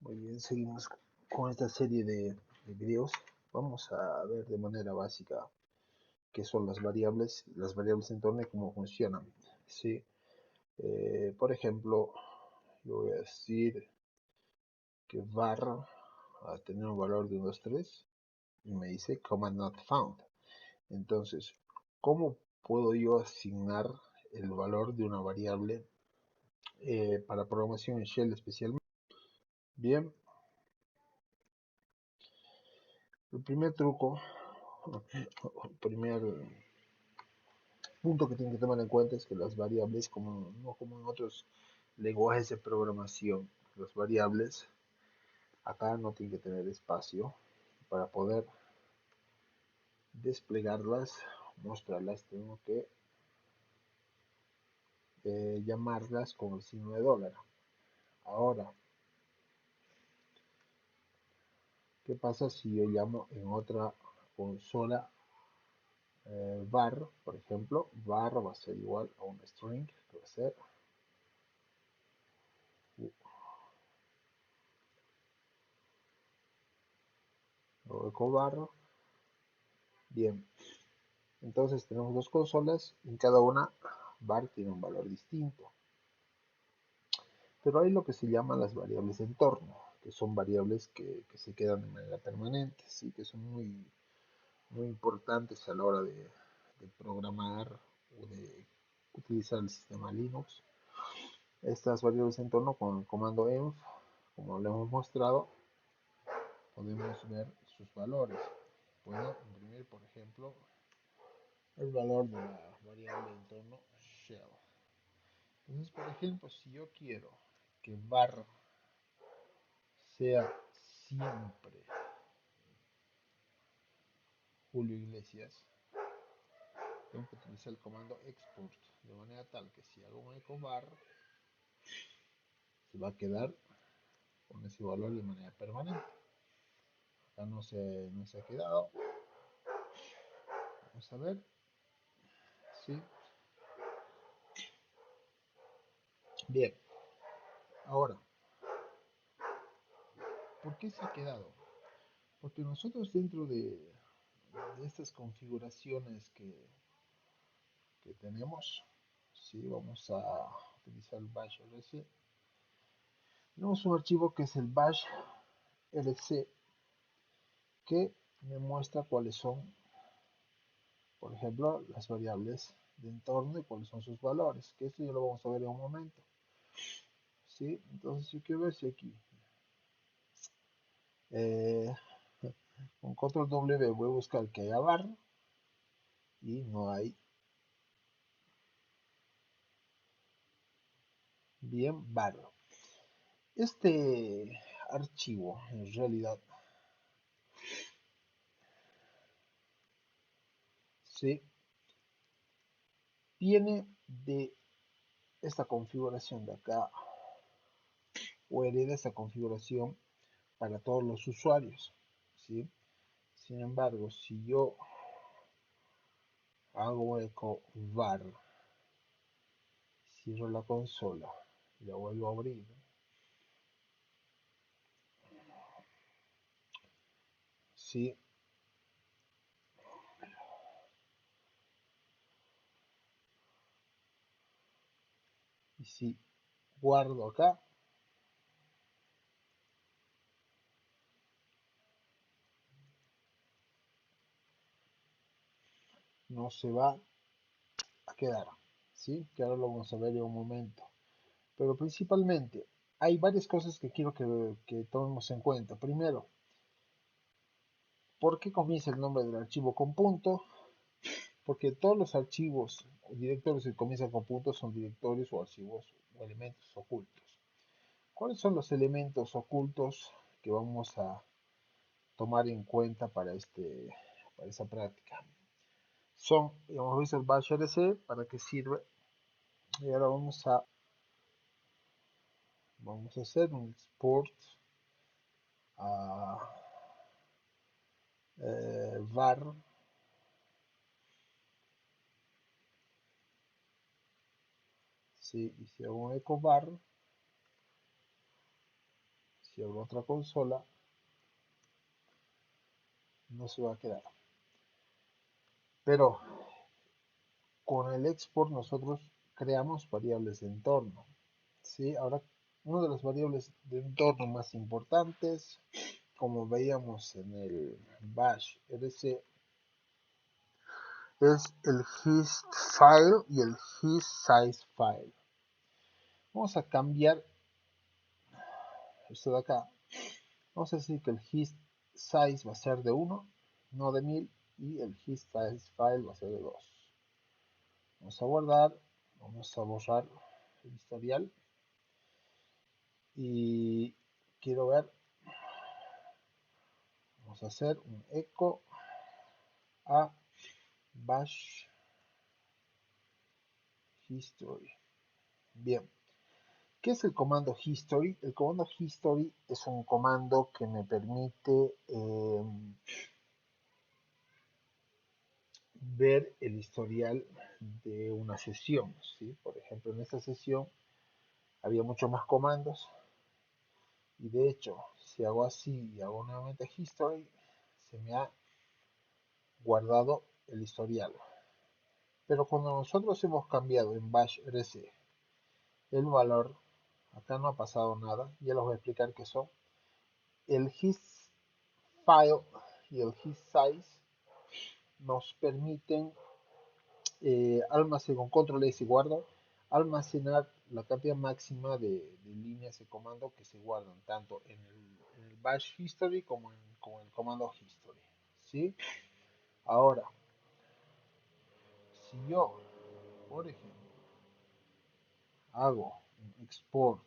Muy bien, seguimos con esta serie de videos. Vamos a ver de manera básica qué son las variables en torno y cómo funcionan. ¿Sí? Por ejemplo, yo voy a decir que var va a tener un valor de 1, 2, 3 y me dice comma not found. Entonces, ¿cómo puedo yo asignar el valor de una variable para programación en Shell especialmente? Bien, el primer truco, el primer punto que tienen que tomar en cuenta es que las variables, no como en otros lenguajes de programación, las variables acá no tienen que tener espacio para poder desplegarlas, mostrarlas, tengo que llamarlas con el signo de dólar. Ahora, ¿qué pasa si yo llamo en otra consola var, por ejemplo? Var va a ser igual a un string, que va a ser eco var. Bien, entonces tenemos dos consolas y en cada una var tiene un valor distinto. Pero hay lo que se llaman las variables de entorno, que son variables que se quedan de manera permanente, ¿sí? Que son muy importantes a la hora de programar o de utilizar el sistema Linux. Estas variables de entorno con el comando env, como lo hemos mostrado, podemos ver sus valores. Puedo imprimir, por ejemplo, el valor de la variable de entorno shell. Entonces, por ejemplo, si yo quiero que var sea siempre Julio Iglesias, tengo que utilizar el comando export de manera tal que si hago un echo var se va a quedar con ese valor de manera permanente. Acá no se ha quedado. Vamos a ver. Sí. Bien. Ahora, ¿por qué se ha quedado? Porque nosotros dentro de estas configuraciones que tenemos, sí, vamos a utilizar el bash rc. Tenemos un archivo que es el bash rc que me muestra cuáles son, por ejemplo, las variables de entorno y cuáles son sus valores, que esto ya lo vamos a ver en un momento. ¿Sí? Entonces yo quiero ver si aquí con control W voy a buscar que haya var y no hay. Bien, var. Este archivo en realidad, ¿sí? Viene de esta configuración de acá o hereda esta configuración para todos los usuarios, ¿sí? Sin embargo, si yo hago eco var, cierro la consola y la vuelvo a abrir, ¿sí? Y si guardo acá, no se va a quedar, ¿sí? Que ahora lo vamos a ver en un momento. Pero principalmente, hay varias cosas que quiero que tomemos en cuenta. Primero, ¿por qué comienza el nombre del archivo con punto? Porque todos los archivos o directorios que comienzan con puntos son directorios o archivos o elementos ocultos. ¿Cuáles son los elementos ocultos que vamos a tomar en cuenta para esta práctica? Son, hemos visto el bash rc, para qué sirve, y ahora vamos a hacer un export a var, ¿sí? Y si hago un echo var, Si abro otra consola, no se va a quedar. Pero con el export nosotros creamos variables de entorno. ¿Sí? Ahora, una de las variables de entorno más importantes, como veíamos en el bash rc, es el hist file y el hist size file. Vamos a cambiar esto de acá. Vamos a decir que el hist size va a ser de 1, no de 1000, y el hist size file va a ser de 2. Vamos a guardar, vamos a borrar el historial y quiero ver, vamos a hacer un echo a bash history. Bien, ¿qué es el comando history? El comando history es un comando que me permite ver el historial de una sesión, ¿sí? Por ejemplo, en esta sesión había muchos más comandos y de hecho, si hago así y hago nuevamente history, se me ha guardado el historial. Pero cuando nosotros hemos cambiado en bash rc el valor, acá no ha pasado nada, ya les voy a explicar qué son. El hist file y el hist size nos permiten almacenar con control S y guardo, almacenar la cantidad máxima de líneas de comando que se guardan tanto en el bash history como en el comando history. ¿Sí? Ahora, si yo, por ejemplo, hago un export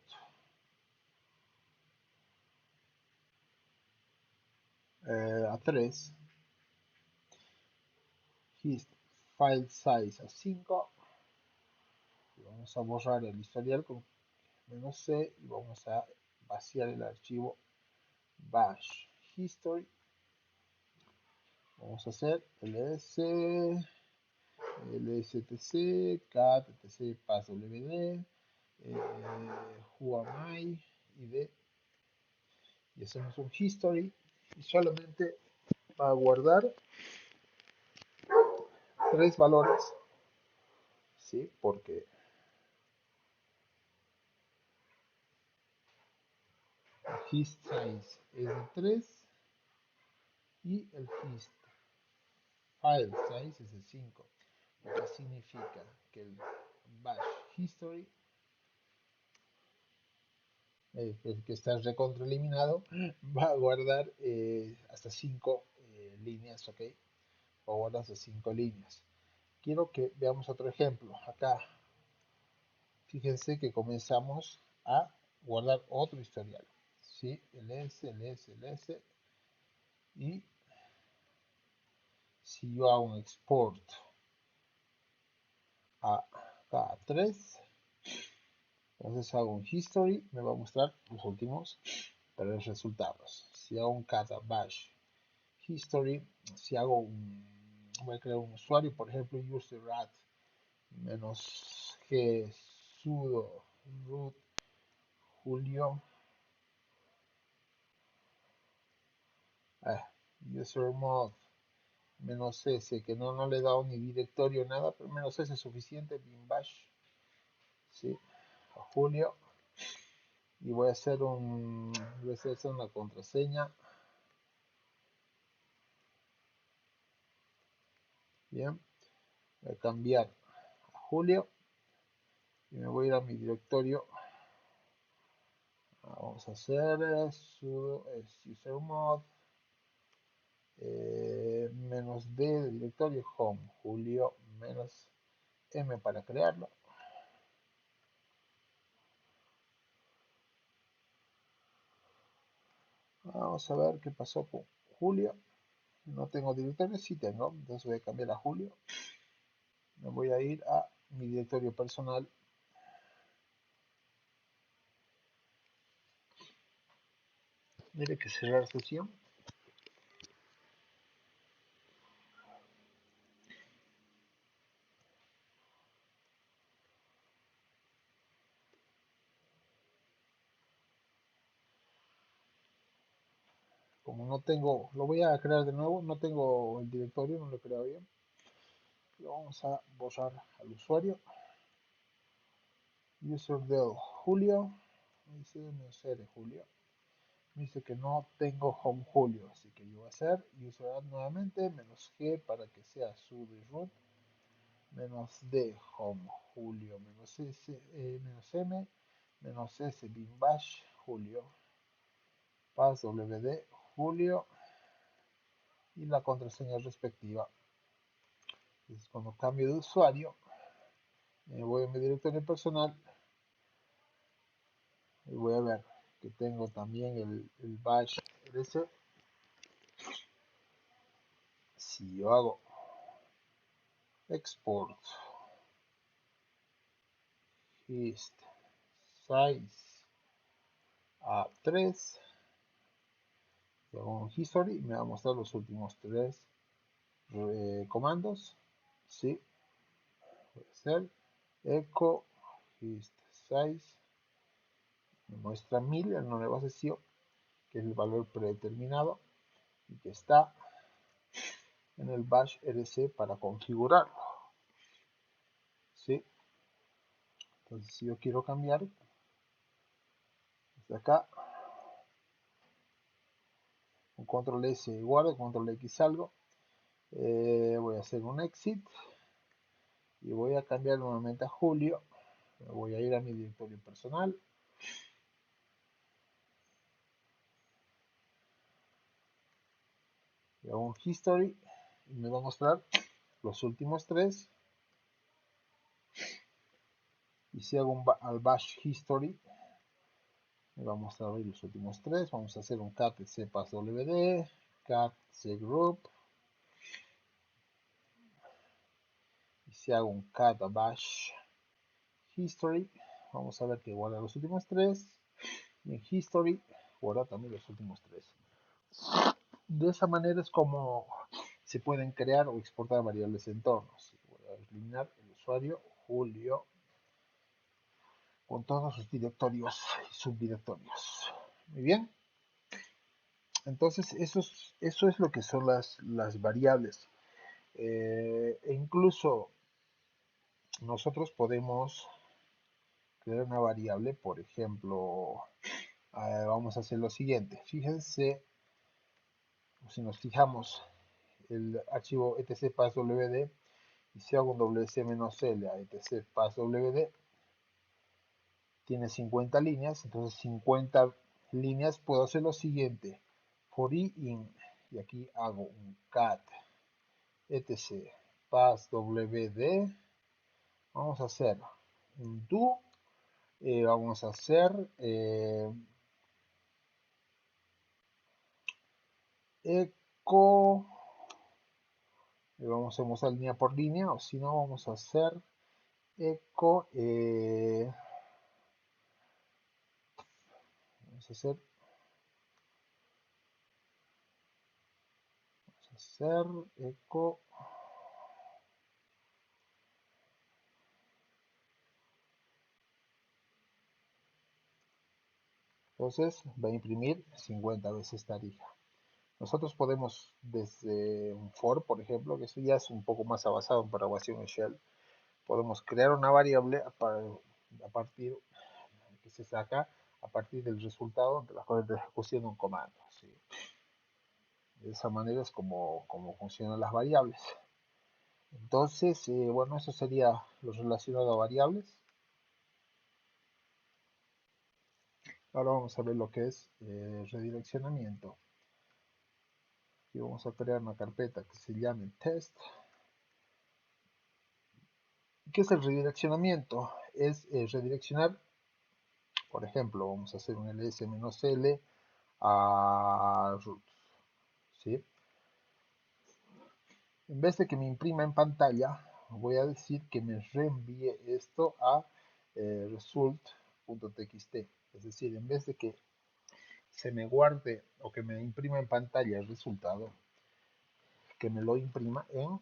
a 3, hist file size a 5, y vamos a borrar el historial con "-c", y vamos a vaciar el archivo bash history. Vamos a hacer ls, lstc, cat, etc, passwd, who am I, id, y hacemos un history, y solamente va a guardar 3 valores, ¿sí? Porque el hist size es de 3 y el hist file size es de 5, lo que significa que el bash history, que está recontraeliminado, va a guardar hasta 5 líneas, ¿ok? Va a guardar hasta 5 líneas. Quiero que veamos otro ejemplo. Acá, fíjense que comenzamos a guardar otro historial, ¿sí? ls, y si yo hago un export a K3, entonces hago un history, me va a mostrar los últimos 3 resultados. Si hago un kata bash history, si hago voy a crear un usuario, por ejemplo, userrat -g sudo root julio usermod -s, que no le he dado ni directorio nada, pero -s es suficiente, bin bash, ¿sí? A julio, y voy a hacer una contraseña. Bien, voy a cambiar a julio y me voy a ir a mi directorio. Vamos a hacer sudo usermod -d de directorio home, julio -m para crearlo. Vamos a ver qué pasó con julio. No tengo directorio, sí tengo, entonces voy a cambiar a julio. Me voy a ir a mi directorio personal. Mire que cerrar sesión. como no tengo, lo voy a crear de nuevo, no tengo el directorio, no lo he creado bien. Lo vamos a borrar al usuario. User del Julio, dice no sé de Julio. Me dice que no tengo home Julio, así que yo voy a hacer user add nuevamente, menos G para que sea sudo y root, menos D home Julio, menos S, menos M, menos S bin bash Julio, pass wd Julio y la contraseña respectiva. Entonces cuando cambio de usuario, me voy a mi directorio personal y voy a ver que tengo también el bash ls. Si yo hago export hist size a 3, y hago un history, me va a mostrar los últimos 3 comandos. Sí, voy a hacer echo hist size, me muestra 1000 en una nueva sesión, que es el valor predeterminado y que está en el bash rc para configurarlo. ¿Sí? Entonces, si yo quiero cambiar, desde acá, un control S guardo, control X salgo, voy a hacer un exit y voy a cambiar nuevamente a Julio. Voy a ir a mi directorio personal. Y hago un history y me va a mostrar los últimos 3. Y si hago al bash history, me va a mostrar ahí los últimos 3. Vamos a hacer un cat cpasswd, cat cgroup. Y si hago un cat bash history, vamos a ver que guarda los últimos 3. Y en history guarda también los últimos 3. De esa manera es como se pueden crear o exportar variables de entornos. Voy a eliminar el usuario Julio con todos sus directorios y subdirectorios. Muy bien. Entonces eso es lo que son las variables. E incluso nosotros podemos crear una variable, por ejemplo, vamos a hacer lo siguiente. Fíjense, si nos fijamos el archivo etc passwd y si hago un wc-l a etc passwd, tiene 50 líneas, entonces 50 líneas puedo hacer lo siguiente, for i in, y aquí hago un cat etc passwd, vamos a hacer un do, vamos a hacer echo, vamos a mostrar línea por línea, o si no vamos a hacer echo, vamos a hacer echo, entonces va a imprimir 50 veces tarija. Nosotros podemos desde un for, por ejemplo, que eso ya es un poco más avanzado en programación en Shell, podemos crear una variable a partir que se saca a partir del resultado de la ejecución de un comando. ¿Sí? De esa manera es como funcionan las variables. Entonces, bueno, eso sería lo relacionado a variables. Ahora vamos a ver lo que es redireccionamiento. Y vamos a crear una carpeta que se llame test. ¿Qué es el redireccionamiento? Es redireccionar, por ejemplo, vamos a hacer un ls-l a root. ¿Sí? En vez de que me imprima en pantalla, voy a decir que me reenvíe esto a result.txt. Es decir, en vez de que se me guarde o que me imprima en pantalla el resultado, que me lo imprima o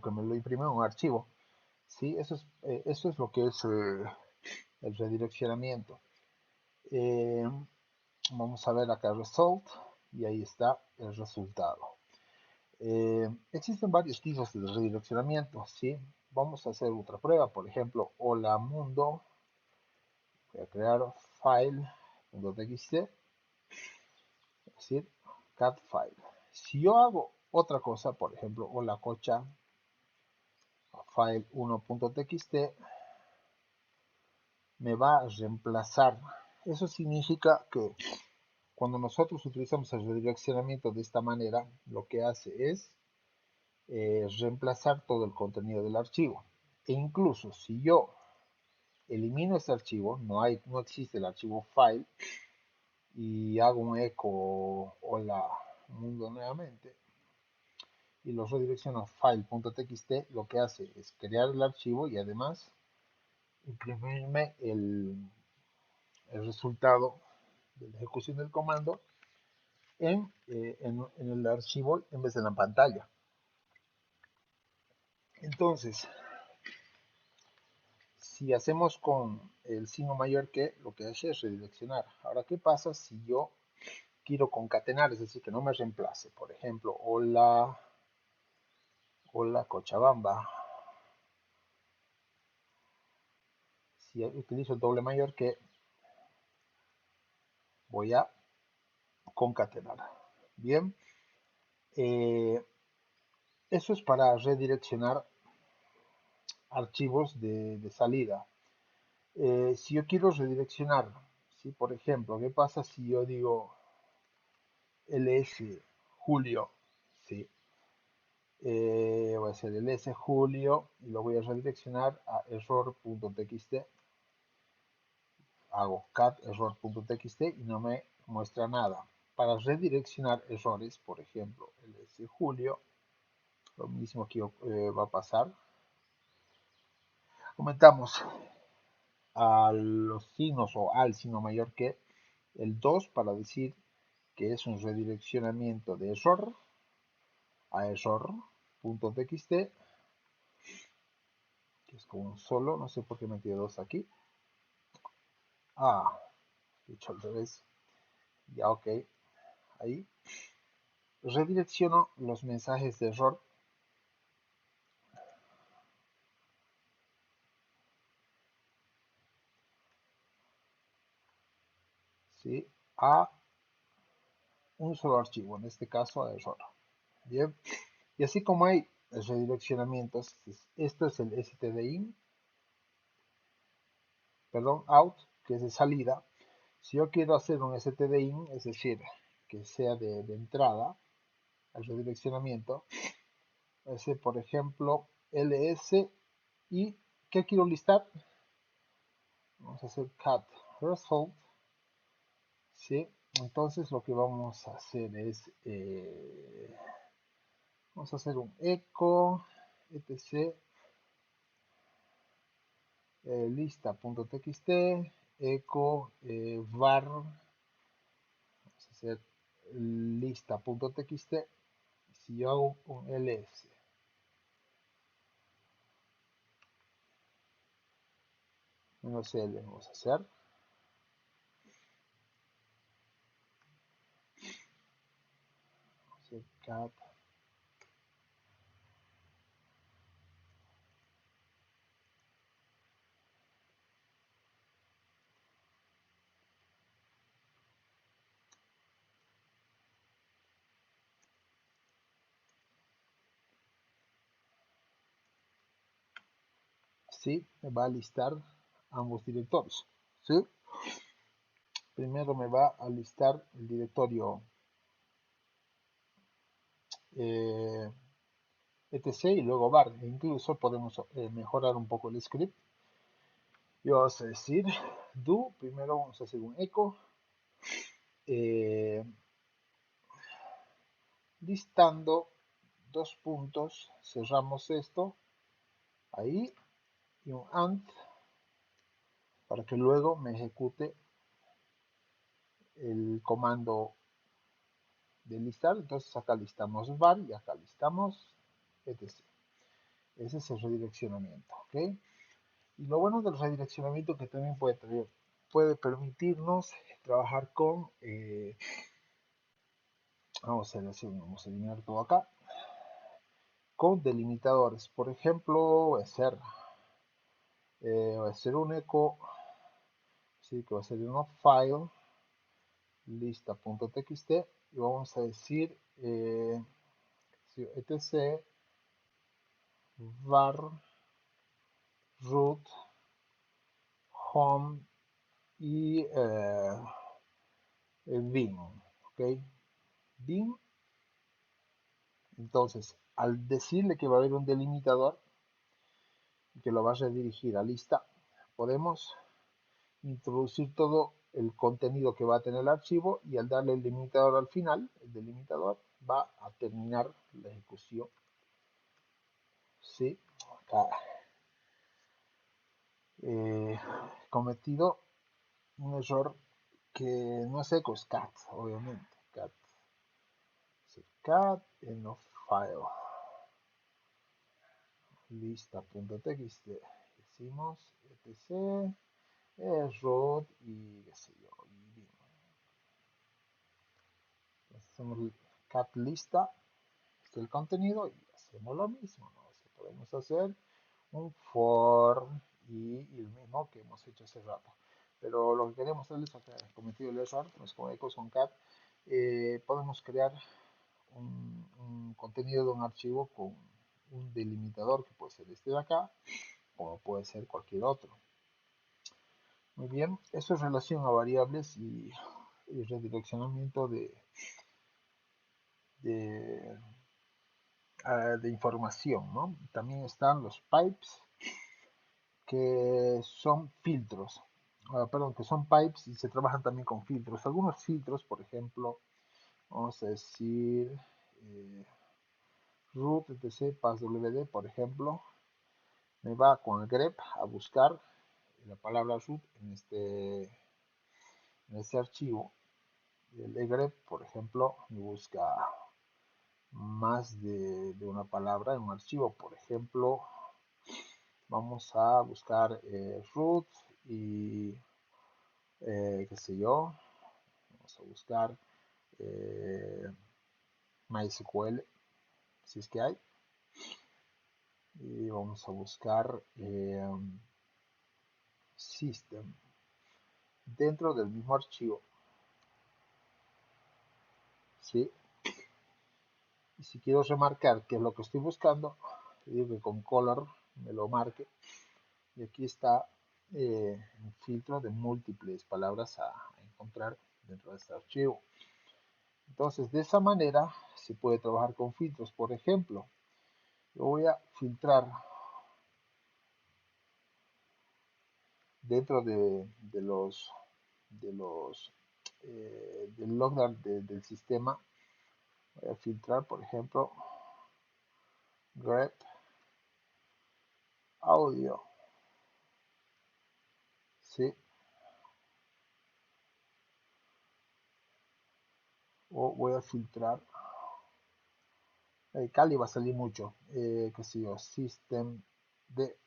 que me lo imprima en un archivo. ¿Sí? Eso es lo que es el redireccionamiento. Vamos a ver acá result y ahí está el resultado. Existen varios tipos de redireccionamiento, ¿sí? Vamos a hacer otra prueba, por ejemplo, hola mundo, voy a crear file.txt, es decir, cat file. Si yo hago otra cosa, por ejemplo, hola cocha, file1.txt, me va a reemplazar. Eso significa que cuando nosotros utilizamos el redireccionamiento de esta manera, lo que hace es reemplazar todo el contenido del archivo. E incluso si yo elimino este archivo, no existe el archivo file, y hago un eco hola mundo nuevamente, y lo redirecciono a file.txt, lo que hace es crear el archivo y además imprimirme el resultado de la ejecución del comando en el archivo en vez de en la pantalla. Entonces, si hacemos con el signo mayor que, lo que hace es redireccionar. Ahora, ¿qué pasa si yo quiero concatenar? Es decir, que no me reemplace. Por ejemplo, hola Cochabamba. Si utilizo el doble mayor que, voy a concatenar. Bien, eso es para redireccionar archivos de salida. Si yo quiero redireccionar, ¿sí? Por ejemplo, ¿qué pasa si yo digo ls julio? ¿Sí? Voy a hacer ls julio y lo voy a redireccionar a error.txt. Hago cat error.txt y no me muestra nada. Para redireccionar errores, por ejemplo, ls julio, lo mismo que va a pasar. Aumentamos a los signos o al signo mayor que el 2 para decir que es un redireccionamiento de error a error.txt, que es como un solo, no sé por qué metí dos aquí. He hecho al revés. Ya, ok. Ahí redirecciono los mensajes de error ¿sí? A un solo archivo, en este caso a error. Bien, y así como hay redireccionamientos, esto es el stdin, perdón, out, que es de salida. Si yo quiero hacer un stdin, es decir, que sea de entrada, el redireccionamiento, ese por ejemplo ls, y ¿qué quiero listar? Vamos a hacer cat result, ¿sí? Entonces lo que vamos a hacer es vamos a hacer un eco etc lista.txt eco var, vamos a hacer lista.txt. Si yo hago un ls menos l, vamos a hacer cat ¿sí? Me va a listar ambos directorios, ¿sí? Primero me va a listar el directorio eh, etc y luego var. E incluso podemos mejorar un poco el script y vamos a decir do, primero vamos a hacer un eco listando dos puntos, cerramos esto ahí y un AND para que luego me ejecute el comando de listar. Entonces acá listamos var y acá listamos etc. Ese es el redireccionamiento, ¿ok? Y lo bueno del redireccionamiento que también puede traer puede permitirnos trabajar con, vamos a eliminar todo acá, con delimitadores. Por ejemplo, voy a hacer un eco, sí, que va a ser un file, lista.txt, y vamos a decir etc var root home y bin, ¿ok? Bin. Entonces, al decirle que va a haber un delimitador y que lo va a redirigir a lista, podemos introducir todo el contenido que va a tener el archivo, y al darle el delimitador al final, el delimitador va a terminar la ejecución. ¿Sí? Acá cometido un error que no es echo, es cat, obviamente. Cat, sí, cat en of file, lista.txt, decimos etc root y qué sé yo, y bin. Hacemos cat lista, este es el contenido, y hacemos lo mismo, ¿no? O sea, podemos hacer un for y el mismo que hemos hecho hace rato. Pero lo que queremos hacer es, acá he cometido el error, no es como echoes con cat, podemos crear un contenido de un archivo con un delimitador que puede ser este de acá, o puede ser cualquier otro. Muy bien, eso es relación a variables y redireccionamiento de, de información, ¿no? También están los pipes, que son filtros, perdón, que son pipes y se trabajan también con filtros. Algunos filtros, por ejemplo, vamos a decir root etc passwd, por ejemplo, me va con el grep a buscar la palabra root en este archivo. El grep, por ejemplo, me busca más de una palabra en un archivo. Por ejemplo, vamos a buscar root y qué sé yo, vamos a buscar MySQL, si es que hay, y vamos a buscar system dentro del mismo archivo, ¿sí? Y si quiero remarcar qué es lo que estoy buscando, digo que con color me lo marque, y aquí está un filtro de múltiples palabras a encontrar dentro de este archivo. Entonces, de esa manera se puede trabajar con filtros. Por ejemplo, yo voy a filtrar dentro del logger del sistema. Voy a filtrar, por ejemplo, grep audio, ¿sí? O voy a filtrar, Cali va a salir mucho, qué sé yo, system D,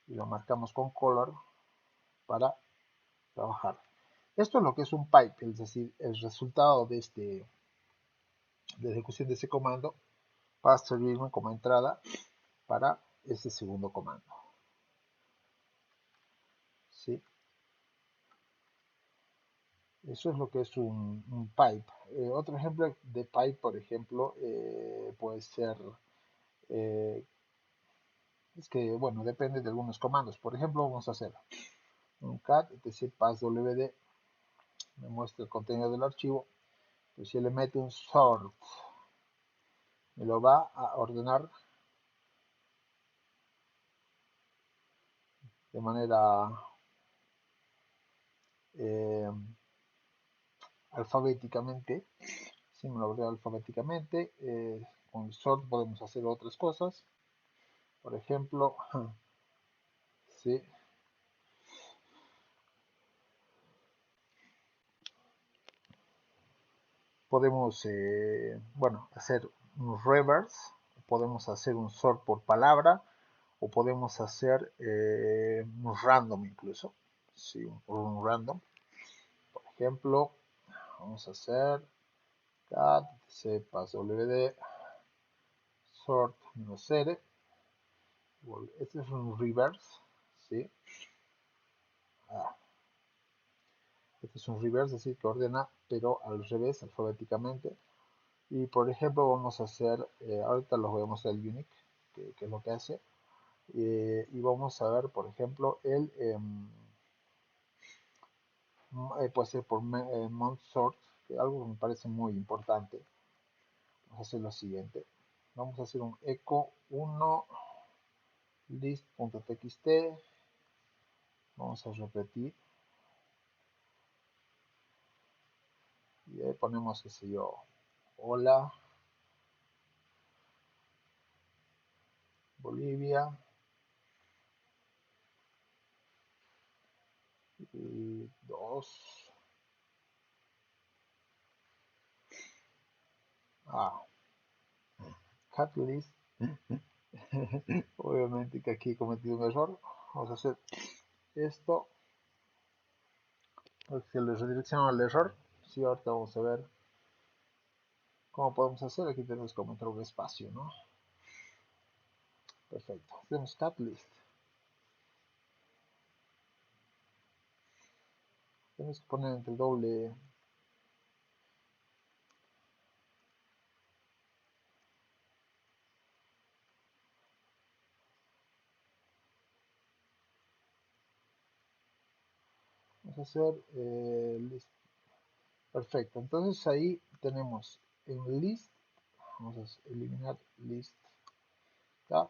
y lo marcamos con color para trabajar. Esto es lo que es un pipe, es decir, el resultado de la ejecución de ese comando va a servirme como entrada para ese segundo comando, ¿sí? Eso es lo que es un pipe. Otro ejemplo de pipe, por ejemplo, puede ser, eh, es que, bueno, depende de algunos comandos. Por ejemplo, vamos a hacer un cat etc passwd, me muestra el contenido del archivo, pero si le meto un sort, me lo va a ordenar de manera eh, alfabéticamente. Si me lo ordena alfabéticamente, con sort podemos hacer otras cosas. Por ejemplo, ¿sí? Podemos, bueno, hacer un reverse, podemos hacer un sort por palabra, o podemos hacer un random incluso. sí, un random. Por ejemplo, vamos a hacer cat cpaswd sort -r. Este es un reverse, ¿sí? Ah, este es un reverse, es decir, que ordena, pero al revés, alfabéticamente. Y por ejemplo, vamos a hacer, ahorita lo voy a mostrar el unique, que es lo que hace. Y vamos a ver, por ejemplo, puede ser por mount sort, que algo que me parece muy importante. Vamos a hacer lo siguiente. Vamos a hacer un echo 1 list.txt. Vamos a repetir. Y ahí ponemos, qué sé yo, hola, Bolivia. Y 2. Ah, cat list. Obviamente que aquí he cometido un error. Vamos a hacer esto. Se le redirecciona al error. Sí, ahorita vamos a ver cómo podemos hacer. Aquí tenemos que aumentar un espacio, ¿no? Perfecto. Hacemos cat list. Tenemos que poner entre doble. Vamos a hacer list. Perfecto. Entonces ahí tenemos en list. Vamos a eliminar list. ¿Tá?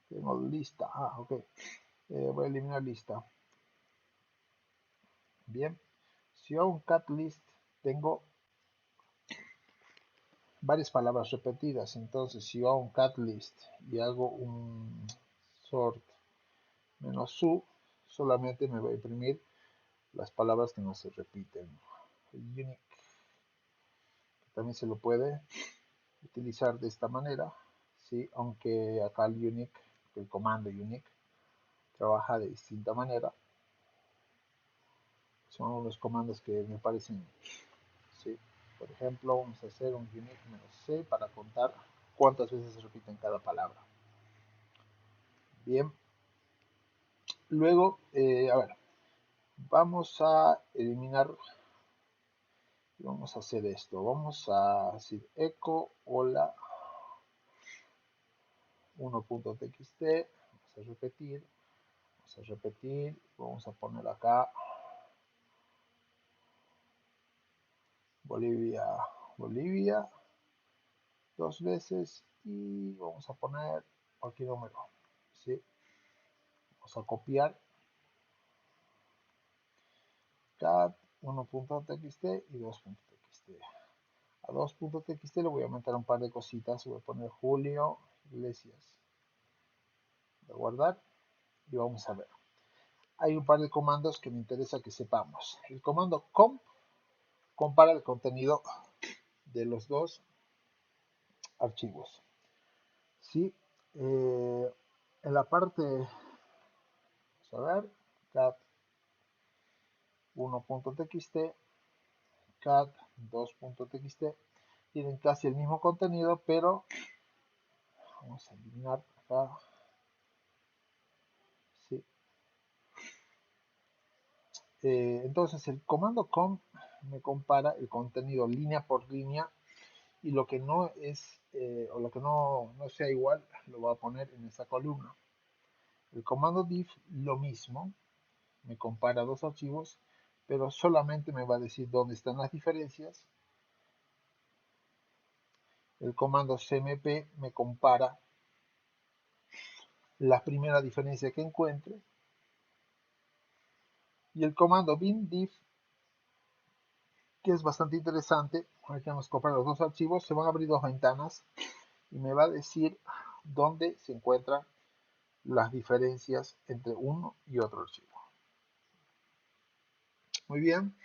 Tengo lista. Ok. Voy a eliminar lista. Bien. Si hago un cat list, tengo varias palabras repetidas. Entonces, si hago un cat list y hago un sort menos -u, solamente me va a imprimir las palabras que no se repiten. El unique también se lo puede utilizar de esta manera, ¿sí? Aunque acá el unique, el comando unique, trabaja de distinta manera. Son los comandos que me parecen, ¿sí? Por ejemplo, vamos a hacer un unique "-c" para contar cuántas veces se repiten cada palabra. Bien. Luego, a ver, vamos a eliminar, vamos a hacer esto. Vamos a decir echo hola 1.txt. Vamos a repetir, vamos a poner acá Bolivia, Bolivia, 2 veces y vamos a poner cualquier número, ¿sí? Vamos a copiar cat 1.txt y 2.txt. A 2.txt le voy a aumentar un par de cositas, voy a poner Julio Iglesias. Voy a guardar y vamos a ver. Hay un par de comandos que me interesa que sepamos. El comando comp compara el contenido de los dos archivos. ¿Sí? En la parte, vamos a ver, cat 1.txt, cat 2.txt, tienen casi el mismo contenido, pero vamos a eliminar acá. ¿Sí? Entonces el comando comp me compara el contenido línea por línea y lo que no es o lo que no sea igual lo voy a poner en esa columna. El comando diff lo mismo, me compara dos archivos, pero solamente me va a decir dónde están las diferencias. El comando cmp me compara la primera diferencia que encuentre. Y el comando bindiff, que es bastante interesante, ahorita vamos a comparar los dos archivos, se van a abrir dos ventanas y me va a decir dónde se encuentran las diferencias entre uno y otro archivo. Muy bien,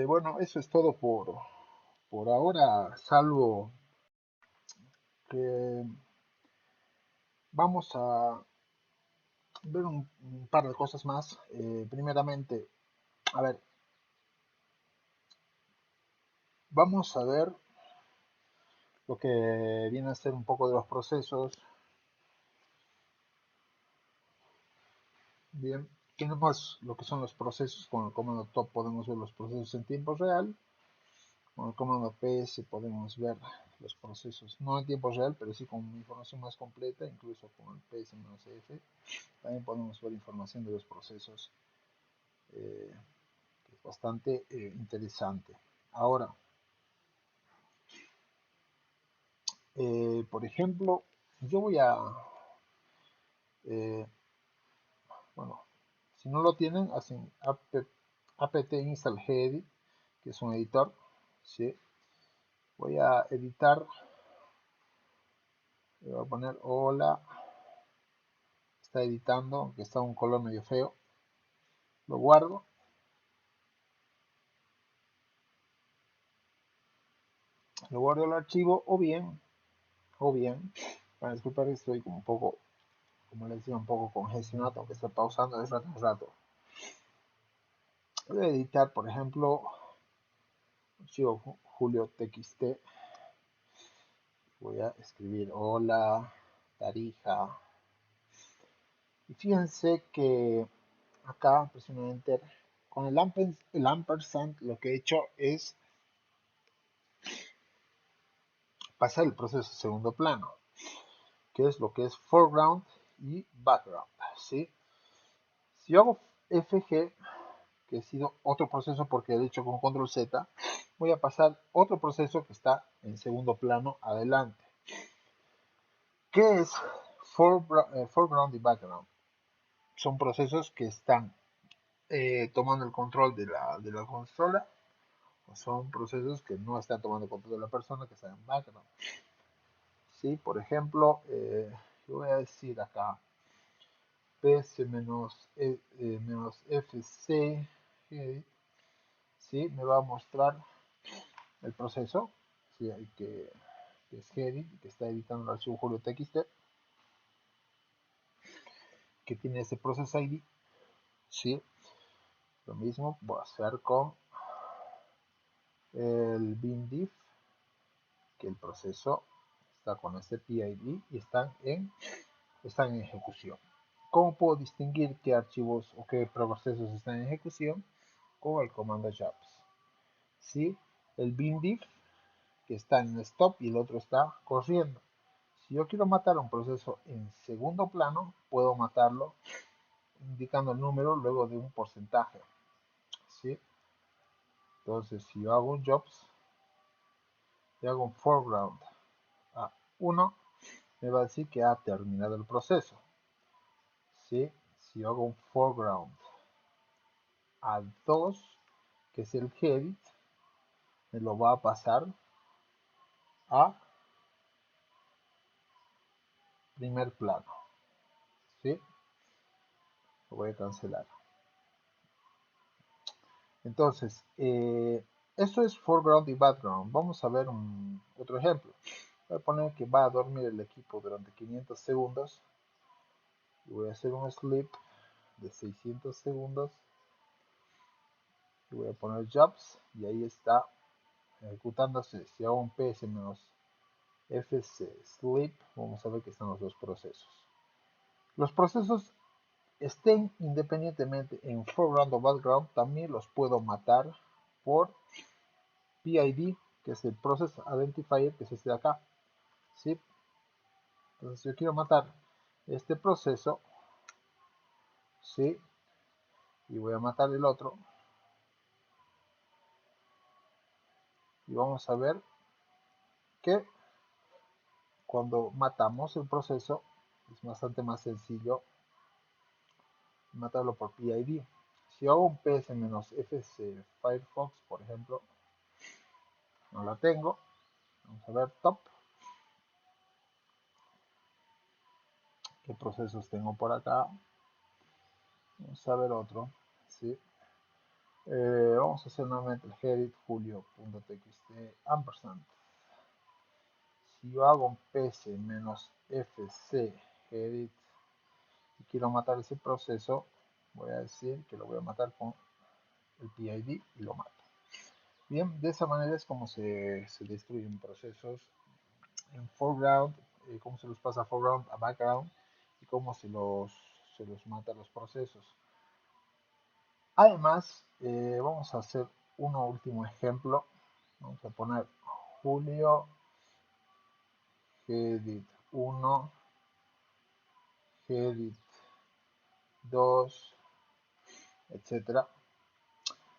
bueno, eso es todo por ahora, salvo que vamos a ver un par de cosas más. Primeramente, a ver, vamos a ver lo que viene a ser un poco de los procesos. Bien, tenemos lo que son los procesos. Con el comando top podemos ver los procesos en tiempo real. Con el comando ps podemos ver los procesos, no en tiempo real, pero sí con información más completa, incluso con el ps-f. También podemos ver información de los procesos, que es bastante interesante. Ahora, por ejemplo, yo voy a, eh, bueno, si no lo tienen, hacen apt install gedit, que es un editor, ¿sí? Voy a editar, le voy a poner hola, está editando, aunque está un color medio feo, lo guardo, el archivo, o bien, para disculpar que estoy como un poco, como les decía, un poco congestionado, aunque estoy pausando de rato en rato. Voy a editar, por ejemplo, archivo Julio TXT, voy a escribir hola, Tarija, y fíjense que acá presiono Enter, con el ampersand lo que he hecho es pasar el proceso a segundo plano, que es lo que es foreground y background, ¿sí? Si yo hago FG, que ha sido otro proceso porque he hecho con control Z, voy a pasar otro proceso que está en segundo plano adelante. ¿Qué es foreground y background? Son procesos que están tomando el control de la consola, o son procesos que no están tomando el control de la persona, que están en background. ¿Sí? Por ejemplo, yo voy a decir acá ps-fc, ¿sí? Me va a mostrar el proceso, ¿sí? Que es Gedit, que está editando el archivo Julio TXT, que tiene ese process ID, ¿sí? Lo mismo voy a hacer con el bindiff, que el proceso está con este PID y están en ejecución. ¿Cómo puedo distinguir qué archivos o qué procesos están en ejecución? Con el comando jobs. ¿Sí? El bindiff, que está en stop y el otro está corriendo. Si yo quiero matar un proceso en segundo plano, puedo matarlo indicando el número luego de un porcentaje, ¿sí? Entonces, si yo hago un jobs y hago un foreground a 1, me va a decir que ha terminado el proceso, ¿sí? Si yo hago un foreground a 2, que es el headit, me lo va a pasar a primer plano, ¿sí? Lo voy a cancelar. Entonces, esto es foreground y background. Vamos a ver otro ejemplo. Voy a poner que va a dormir el equipo durante 500 segundos. Y voy a hacer un sleep de 600 segundos. Y voy a poner jobs. Y ahí está ejecutándose. Si hago un ps-fc sleep, vamos a ver que están los dos procesos. Los procesos estén independientemente en foreground o background, también los puedo matar por PID, que es el Process Identifier, que es este de acá, ¿sí? Entonces yo quiero matar este proceso, ¿sí? Y voy a matar el otro. Y vamos a ver que cuando matamos el proceso es bastante más sencillo matarlo por PID. Si hago un ps-fc Firefox, por ejemplo, no la tengo. Vamos a ver top. ¿Qué procesos tengo por acá? Vamos a ver otro, ¿sí? Vamos a hacer nuevamente el headit julio.txt ampersand. Si yo hago un ps-fc headit y quiero matar ese proceso, voy a decir que lo voy a matar con el PID y lo mato. Bien, de esa manera es como se destruyen procesos en foreground, cómo se los pasa a foreground a background y cómo se los mata a los procesos. Además, vamos a hacer un último ejemplo. Vamos a poner Julio Gedit 1, Gedit 2, etcétera.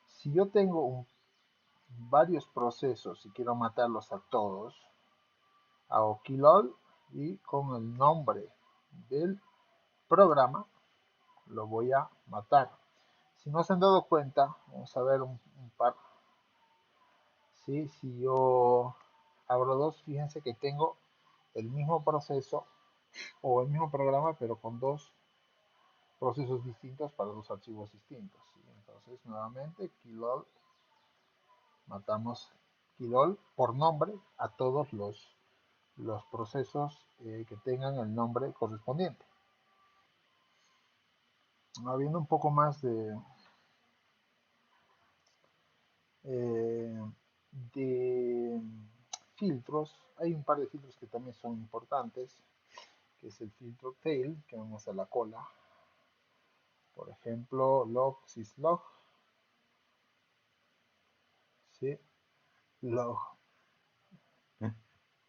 Si yo tengo varios procesos y quiero matarlos a todos, hago kill all y con el nombre del programa lo voy a matar. Si no se han dado cuenta, vamos a ver un par. ¿Sí? Si yo abro dos, fíjense que tengo el mismo proceso o el mismo programa, pero con dos procesos distintos para dos archivos distintos. ¿Sí? Entonces, nuevamente, kill all, matamos kill all por nombre a todos los procesos que tengan el nombre correspondiente. Habiendo un poco más eh, de filtros, hay un par de filtros que también son importantes, que es el filtro tail, que vamos a la cola. Por ejemplo, log, syslog, ¿sí? Log.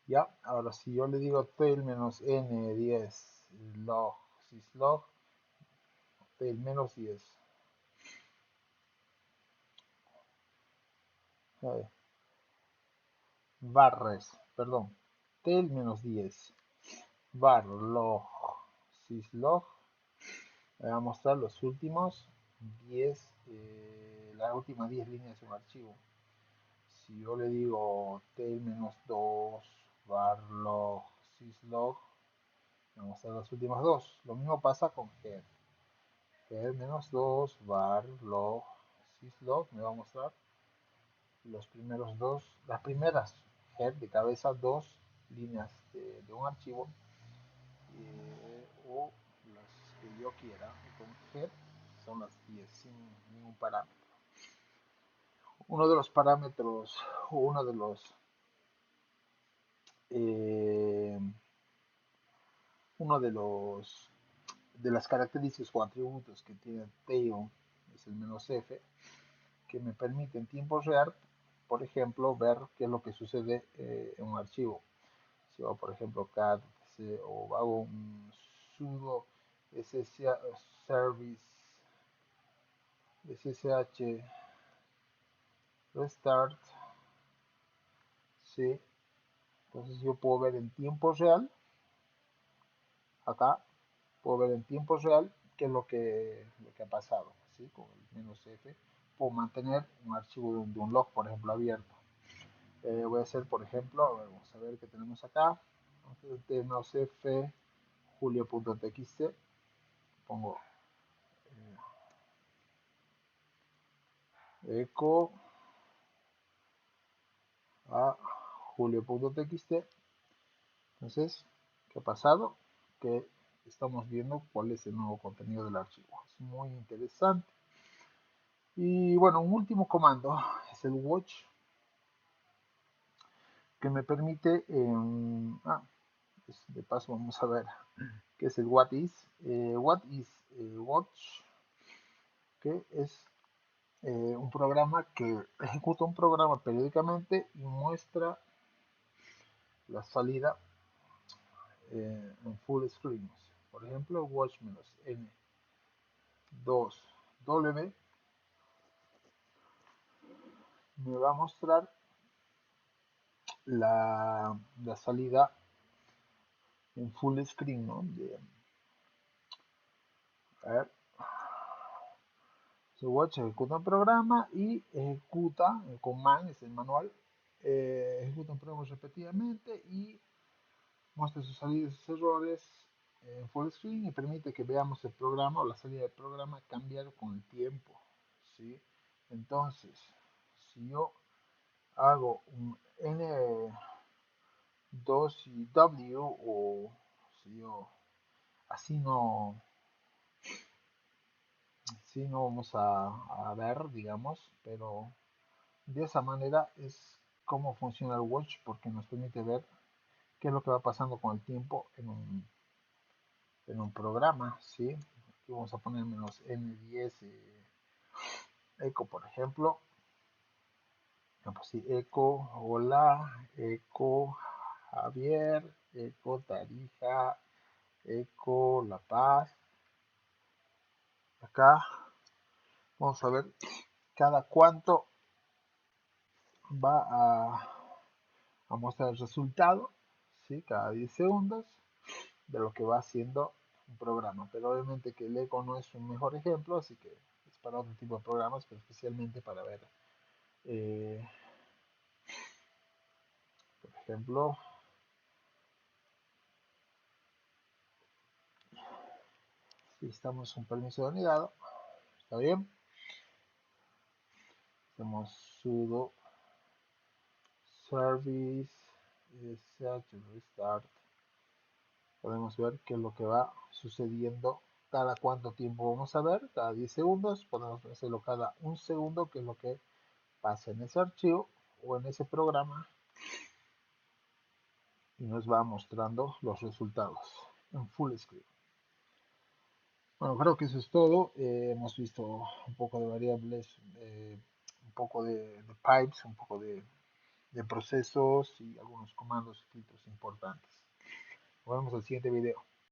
Ya, ahora si yo le digo tail menos n10 log, syslog, tail menos 10. Barres, perdón, tail menos 10 var log syslog, me va a mostrar los últimos 10, las últimas 10 líneas de un archivo. Si yo le digo tail menos 2 var log syslog, me va a mostrar las últimas dos. Lo mismo pasa con head. Head menos 2 var log syslog, me va a mostrar los primeros dos, las primeras head de cabeza, dos líneas de un archivo, o las que yo quiera. Y con head son las 10 sin ningún parámetro. Uno de los parámetros, o uno eh, uno de las características o atributos que tiene tail es el "-f", que me permite en tiempo real, por ejemplo, ver qué es lo que sucede en un archivo. Si hago, por ejemplo, cat o hago un sudo service ssh restart, ¿sí? Entonces yo puedo ver en tiempo real, acá, puedo ver en tiempo real qué es lo que ha pasado, ¿sí? Con el "-f, puedo mantener un archivo de un log, por ejemplo, abierto. Voy a hacer, por ejemplo, vamos a ver qué tenemos acá. Entonces, "-f julio.txt", pongo eco a julio.txt. Entonces, ¿qué ha pasado? Que estamos viendo cuál es el nuevo contenido del archivo. Es muy interesante. Y bueno, un último comando es el watch, que me permite, de paso vamos a ver qué es el what is. What is watch, que es un programa que ejecuta un programa periódicamente y muestra la salida en full screen. Por ejemplo, watch -n2w me va a mostrar la salida en full screen, ¿no? A ver, watch ejecuta un programa y ejecuta, con man, es el manual, ejecuta un programa repetidamente y muestra sus salidas y sus errores en full screen y permite que veamos el programa o la salida del programa cambiar con el tiempo, ¿sí? Entonces, si yo hago un N2 y W, o si yo así no sí, no vamos a ver, digamos, pero de esa manera es cómo funciona el watch porque nos permite ver qué es lo que va pasando con el tiempo en un programa, ¿sí? Aquí vamos a poner menos N10 eco, por ejemplo. Pues sí, eco, hola, eco, Javier, eco, Tarija, eco, La Paz. Acá vamos a ver cada cuánto va a mostrar el resultado, ¿sí? Cada 10 segundos de lo que va haciendo un programa. Pero obviamente que el eco no es un mejor ejemplo, así que es para otro tipo de programas, pero especialmente para ver, eh, por ejemplo, si estamos un permiso de unidad, ¿está bien? Hacemos sudo service sh restart. Podemos ver qué es lo que va sucediendo cada cuánto tiempo vamos a ver, cada 10 segundos, podemos hacerlo cada un segundo, que es lo que pasa en ese archivo o en ese programa y nos va mostrando los resultados en full screen. Bueno, creo que eso es todo. Hemos visto un poco de variables, un poco de pipes, un poco de procesos y algunos comandos y filtros importantes. Nos vemos en el siguiente video.